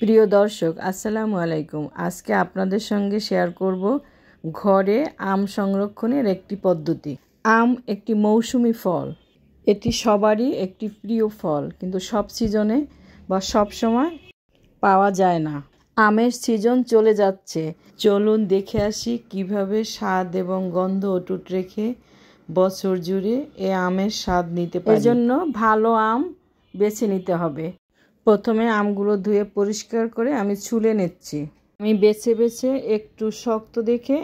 প্রিয় দর্শক, আসসালামু আলাইকুম। আজকে আপনাদের সঙ্গে শেয়ার করব ঘরে আম সংরক্ষণের একটি পদ্ধতি। আম একটি মৌসুমি ফল। এটি সবারই একটি প্রিয় ফল, কিন্তু সব সিজনে বা সব সময় পাওয়া যায় না। আমের সিজন চলে যাচ্ছে, চলুন দেখে আসি কিভাবে স্বাদ এবং গন্ধ অটুট রেখে বছর জুড়ে এ আমের স্বাদ নিতে পারি। এজন্য ভালো আম বেছে নিতে হবে। প্রথমে আমগুলো ধুয়ে পরিষ্কার করে আমি ছুলে নিচ্ছি। আমি বেছে বেছে একটু শক্ত দেখে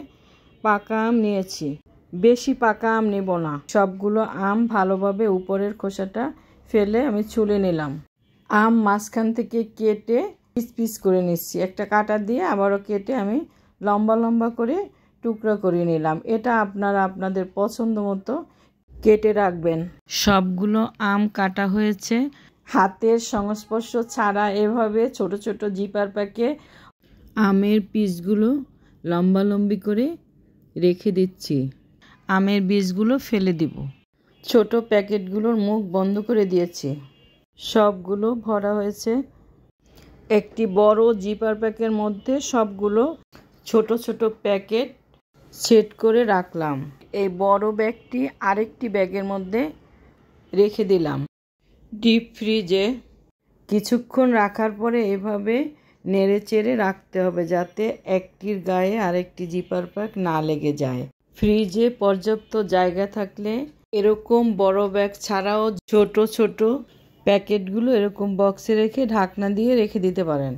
পাকা আম নিয়েছি, বেশি পাকা আম নেব না। সবগুলো আম ভালোভাবে উপরের খোসাটা ফেলে আমি ছুলে নিলাম। আম মাঝখান থেকে কেটে পিস পিস করে নিচ্ছি। একটা কাঁটা দিয়ে আবারও কেটে আমি লম্বা লম্বা করে টুকরা করে নিলাম। এটা আপনারা আপনাদের পছন্দ মতো কেটে রাখবেন। সবগুলো আম কাটা হয়েছে। হাতের সংস্পর্শ ছাড়া এভাবে ছোট ছোট জিপার প্যাকে আমের পিসগুলো লম্বালম্বি করে রেখে দিচ্ছি। আমের বীজগুলো ফেলে দিব। ছোট প্যাকেটগুলোর মুখ বন্ধ করে দিয়েছি। সবগুলো ভরা হয়েছে। একটি বড় জিপার প্যাকের মধ্যে সবগুলো ছোট ছোট প্যাকেট সেট করে রাখলাম। এই বড় ব্যাগটি আরেকটি ব্যাগের মধ্যে রেখে দিলাম। ডিপ ফ্রিজে কিছুক্ষণ রাখার পরে এভাবে নেড়ে চেড়ে রাখতে হবে, যাতে একটির গায়ে আরেকটি জিপার প্যাক না লেগে যায়। ফ্রিজে পর্যাপ্ত জায়গা থাকলে এরকম বড় ব্যাগ ছাড়াও ছোট ছোট প্যাকেটগুলো এরকম বক্সে রেখে ঢাকনা দিয়ে রেখে দিতে পারেন।